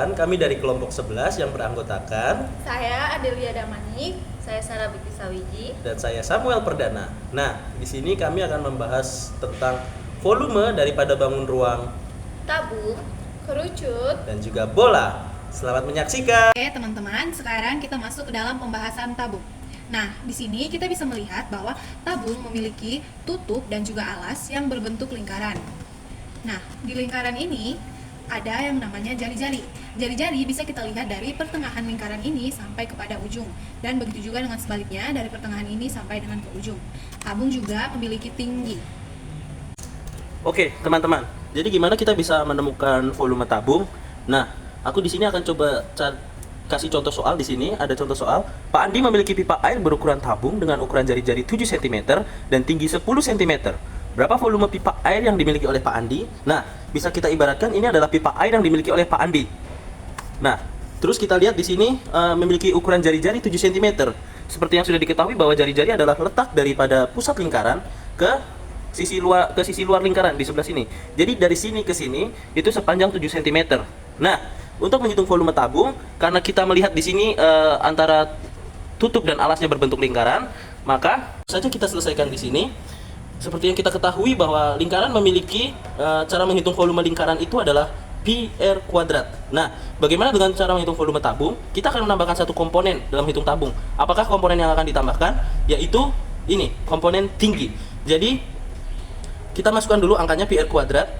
perkenalkan, kami dari kelompok 11 yang beranggotakan Saya Adelia Damanik, saya Sarah Bikri Sawiji. dan saya Samuel Perdana. Nah, di sini kami akan membahas tentang volume daripada bangun ruang Tabung, kerucut. dan juga bola. Selamat menyaksikan. Oke teman-teman, sekarang kita masuk ke dalam pembahasan tabung. Nah, di sini kita bisa melihat bahwa tabung memiliki tutup dan juga alas yang berbentuk lingkaran. Nah, di lingkaran ini ada yang namanya jari-jari. Jari-jari bisa kita lihat dari pertengahan lingkaran ini sampai kepada ujung. Dan begitu juga dengan sebaliknya, dari pertengahan ini sampai dengan ke ujung. Tabung juga memiliki tinggi. Oke, teman-teman. Jadi gimana kita bisa menemukan volume tabung? Nah, aku di sini akan coba kasih contoh soal di sini. Ada contoh soal. Pak Andi memiliki pipa air berukuran tabung dengan ukuran jari-jari 7 cm dan tinggi 10 cm. Berapa volume pipa air yang dimiliki oleh Pak Andi? Nah, bisa kita ibaratkan ini adalah pipa air yang dimiliki oleh Pak Andi. Nah, terus kita lihat di sini memiliki ukuran jari-jari 7 cm. Seperti yang sudah diketahui bahwa jari-jari adalah letak daripada pusat lingkaran ke sisi luar lingkaran di sebelah sini. Jadi dari sini ke sini itu sepanjang 7 cm. Nah, untuk menghitung volume tabung, karena kita melihat di sini antara tutup dan alasnya berbentuk lingkaran, maka saja kita selesaikan di sini. Seperti yang kita ketahui bahwa lingkaran memiliki cara menghitung volume lingkaran itu adalah pi r kuadrat. Nah, bagaimana dengan cara menghitung volume tabung? Kita akan menambahkan satu komponen dalam hitung tabung. Apakah komponen yang akan ditambahkan? Yaitu ini, komponen tinggi. Jadi, kita masukkan dulu angkanya pi r kuadrat.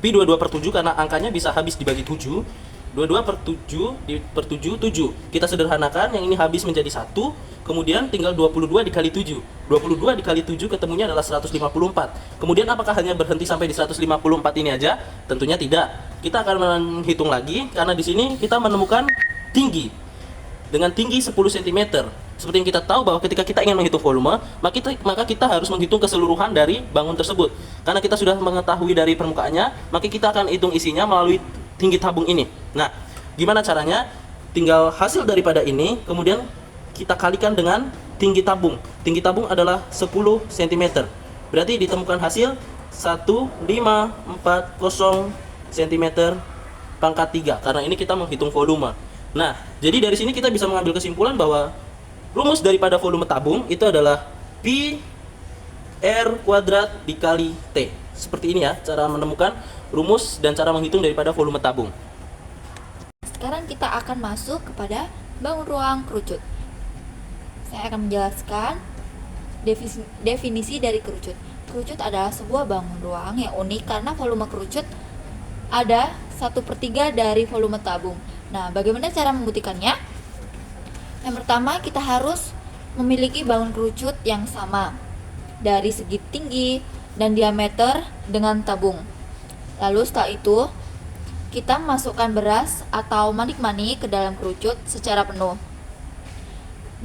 Pi 22 per 7 karena angkanya bisa habis dibagi 7. 22 per 7 per 7, 7. Kita sederhanakan, yang ini habis menjadi 1. Kemudian tinggal 22 dikali 7. 22 dikali 7 ketemunya adalah 154. Kemudian apakah hanya berhenti sampai di 154 ini aja? Tentunya tidak. Kita akan menghitung lagi karena di sini kita menemukan tinggi. Dengan tinggi 10 cm. Seperti yang kita tahu bahwa ketika kita ingin menghitung volume, maka kita harus menghitung keseluruhan dari bangun tersebut. Karena kita sudah mengetahui dari permukaannya, maka kita akan hitung isinya melalui tinggi tabung ini. Nah, gimana caranya? Tinggal hasil daripada ini, kemudian kita kalikan dengan tinggi tabung. Tinggi tabung adalah 10 cm. Berarti ditemukan hasil 1540 cm pangkat 3. Karena ini kita menghitung volume. Nah, jadi dari sini kita bisa mengambil kesimpulan bahwa rumus daripada volume tabung itu adalah pi r kuadrat dikali t. Seperti ini ya, cara menemukan rumus dan cara menghitung daripada volume tabung. Sekarang kita akan masuk kepada bangun ruang kerucut. Saya akan menjelaskan definisi dari kerucut. Kerucut adalah sebuah bangun ruang yang unik karena volume kerucut ada 1/3 dari volume tabung. Nah, bagaimana cara membuktikannya? Yang pertama, kita harus memiliki bangun kerucut yang sama dari segi tinggi dan diameter dengan tabung. Lalu setelah itu, kita masukkan beras atau manik-manik ke dalam kerucut secara penuh.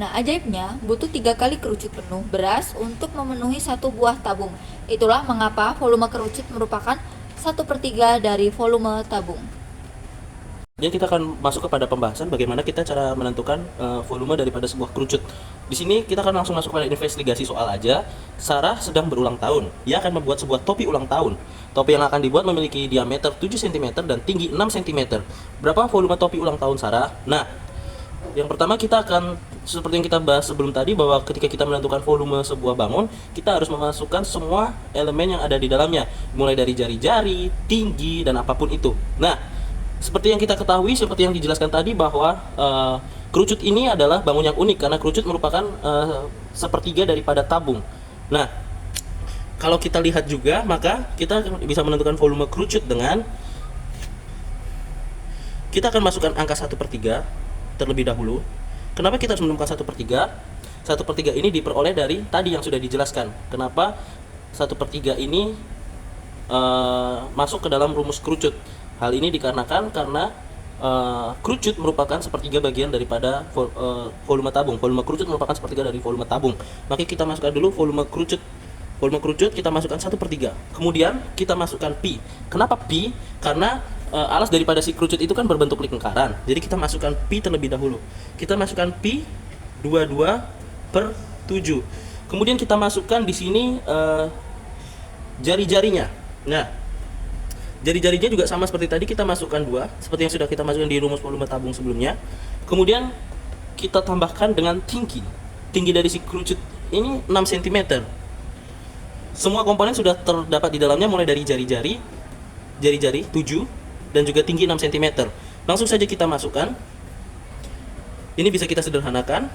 Nah, ajaibnya butuh 3 kali kerucut penuh beras untuk memenuhi satu buah tabung. Itulah mengapa volume kerucut merupakan 1/3 dari volume tabung. Jadi kita akan masuk kepada pembahasan bagaimana kita cara menentukan volume daripada sebuah kerucut. Di sini kita akan langsung masuk pada investigasi soal aja. Sarah sedang berulang tahun. Ia akan membuat sebuah topi ulang tahun. Topi yang akan dibuat memiliki diameter 7 cm dan tinggi 6 cm. Berapa volume topi ulang tahun Sarah? Nah, yang pertama kita akan seperti yang kita bahas sebelum tadi bahwa ketika kita menentukan volume sebuah bangun, kita harus memasukkan semua elemen yang ada di dalamnya, mulai dari jari-jari, tinggi dan apapun itu. Nah, seperti yang kita ketahui, seperti yang dijelaskan tadi bahwa kerucut ini adalah bangun yang unik karena kerucut merupakan 1/3 daripada tabung. Nah, kalau kita lihat juga, maka kita bisa menentukan volume kerucut dengan kita akan masukkan angka 1/3 terlebih dahulu. Kenapa kita harus menemukan 1/3? 1/3 ini diperoleh dari tadi yang sudah dijelaskan. Kenapa 1/3 ini masuk ke dalam rumus kerucut? Hal ini dikarenakan karena kerucut merupakan 1/3 bagian daripada volume tabung. Volume kerucut merupakan 1/3 dari volume tabung. Maka kita masukkan dulu volume kerucut. Volume kerucut kita masukkan 1/3. Kemudian kita masukkan pi. Kenapa pi? Karena alas daripada si kerucut itu kan berbentuk lingkaran. Jadi kita masukkan pi terlebih dahulu. Kita masukkan pi 22 per 7. Kemudian kita masukkan di sini jari-jarinya. Nah, Jari-jarinya juga sama seperti tadi, kita masukkan 2, seperti yang sudah kita masukkan di rumus volume tabung sebelumnya. Kemudian kita tambahkan dengan tinggi. Tinggi dari si kerucut ini 6 cm. Semua komponen sudah terdapat di dalamnya, mulai dari jari-jari 7, dan juga tinggi 6 cm. Langsung saja kita masukkan. Ini bisa kita sederhanakan.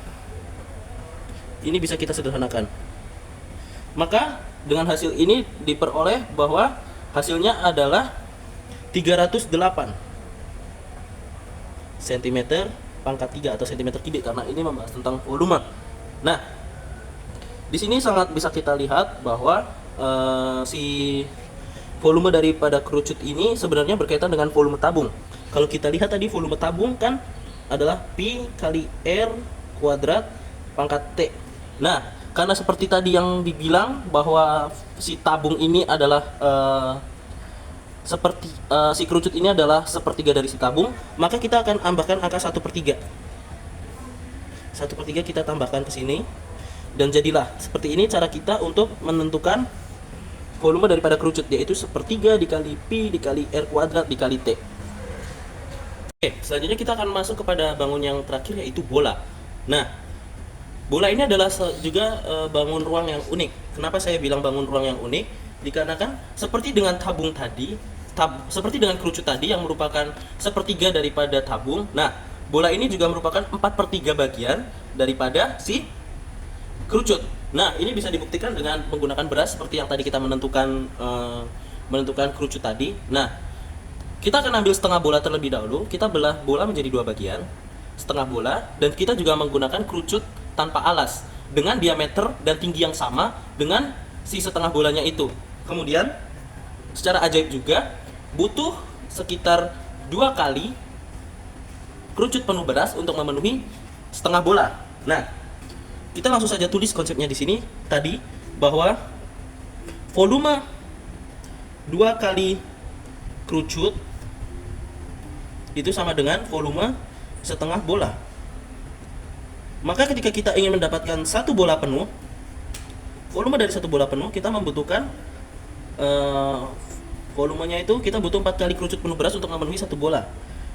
Ini bisa kita sederhanakan. Maka dengan hasil ini diperoleh bahwa hasilnya adalah 308 cm pangkat 3 atau cm kubik, karena ini membahas tentang volume. Nah, di sini sangat bisa kita lihat bahwa si volume daripada kerucut ini sebenarnya berkaitan dengan volume tabung. Kalau kita lihat tadi volume tabung kan adalah Pi kali R kuadrat pangkat T. Nah, karena seperti tadi yang dibilang bahwa si tabung ini adalah si kerucut ini adalah sepertiga dari si tabung, maka kita akan tambahkan angka 1/3. 1/3 kita tambahkan ke sini, dan jadilah seperti ini cara kita untuk menentukan volume daripada kerucut, yaitu 1/3 dikali Pi dikali R kuadrat dikali T. Oke, selanjutnya kita akan masuk kepada bangun yang terakhir, yaitu bola. Nah, bola ini adalah juga bangun ruang yang unik. Kenapa saya bilang bangun ruang yang unik? Dikarenakan seperti dengan tabung tadi, seperti dengan kerucut tadi yang merupakan 1/3 daripada tabung. Nah, bola ini juga merupakan 4/3 bagian daripada si kerucut. Nah, ini bisa dibuktikan dengan menggunakan beras seperti yang tadi kita menentukan kerucut tadi. Nah, kita akan ambil setengah bola terlebih dahulu. Kita belah bola menjadi 2 bagian, setengah bola, dan kita juga menggunakan kerucut tanpa alas dengan diameter dan tinggi yang sama dengan si setengah bolanya itu. Kemudian secara ajaib juga butuh sekitar 2 kali kerucut penuh beras untuk memenuhi setengah bola. Nah, kita langsung saja tulis konsepnya di sini tadi, bahwa volume 2 kali kerucut itu sama dengan volume setengah bola. Maka ketika kita ingin mendapatkan 1 bola penuh, volume dari 1 bola penuh, kita membutuhkan volumenya itu kita butuh 4 kali kerucut penuh beras untuk memenuhi 1 bola.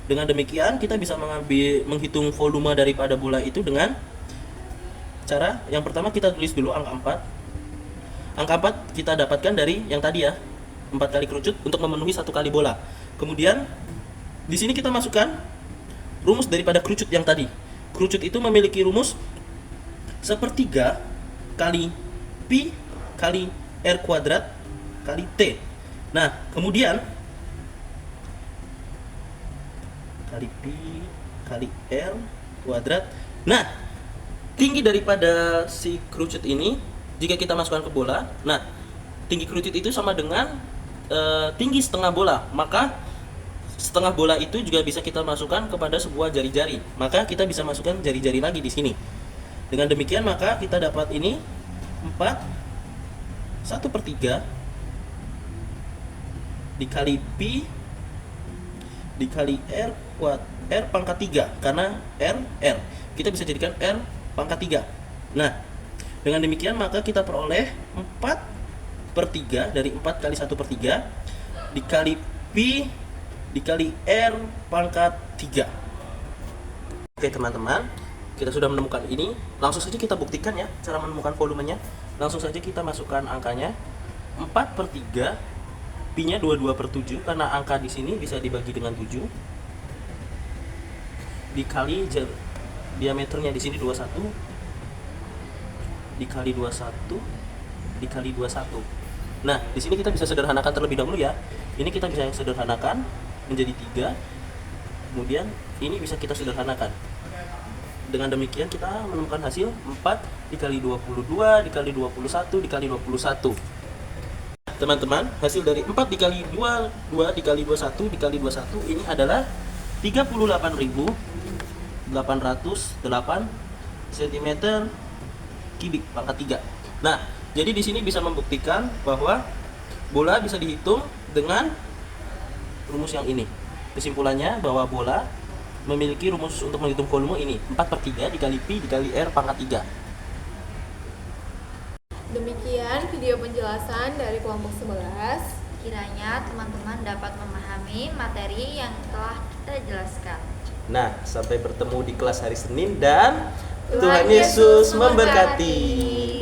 Dengan demikian kita bisa menghitung volume daripada bola itu dengan cara yang pertama, kita tulis dulu angka 4. Angka 4 kita dapatkan dari yang tadi ya, 4 kali kerucut untuk memenuhi 1 kali bola. Kemudian di sini kita masukkan rumus daripada kerucut yang tadi. Kerucut itu memiliki rumus 1/3 kali Pi kali R kuadrat kali T. Nah, kemudian kali Pi kali R kuadrat. Nah, tinggi daripada si kerucut ini jika kita masukkan ke bola, nah tinggi kerucut itu sama dengan tinggi setengah bola. Maka setengah bola itu juga bisa kita masukkan kepada sebuah jari-jari. Maka kita bisa masukkan jari-jari lagi di sini. Dengan demikian maka kita dapat ini 1/3 dikali Pi dikali R pangkat 3, karena R kita bisa jadikan R pangkat 3. Nah, dengan demikian maka kita peroleh 4/3 dari 4 kali 1/3 dikali Pi dikali R pangkat 3. Oke teman-teman, kita sudah menemukan ini. Langsung saja kita buktikan ya cara menemukan volumenya. Langsung saja kita masukkan angkanya. 4/3, Pi-nya 22/7 karena angka di sini bisa dibagi dengan 7. Dikali diameternya di sini 21. Dikali 21 dikali 21. Nah, di sini kita bisa sederhanakan terlebih dahulu ya. Ini kita bisa sederhanakan menjadi 3. Kemudian ini bisa kita sederhanakan. Dengan demikian kita menemukan hasil 4 dikali 22 dikali 21 dikali 21. Teman-teman, hasil dari 4 dikali 22 dikali 21 dikali 21 ini adalah 38.808 cm kubik pangkat 3. Nah, jadi di sini bisa membuktikan bahwa bola bisa dihitung dengan rumus yang ini. Kesimpulannya bahwa bola memiliki rumus untuk menghitung volume ini, 4/3 dikali Pi dikali R pangkat 3. Demikian video penjelasan dari kelompok 11. Kiranya teman-teman dapat memahami materi yang telah kita jelaskan. Nah, sampai bertemu di kelas hari Senin dan Tuhan Tuhan Yesus Yesus memberkati. memberkati.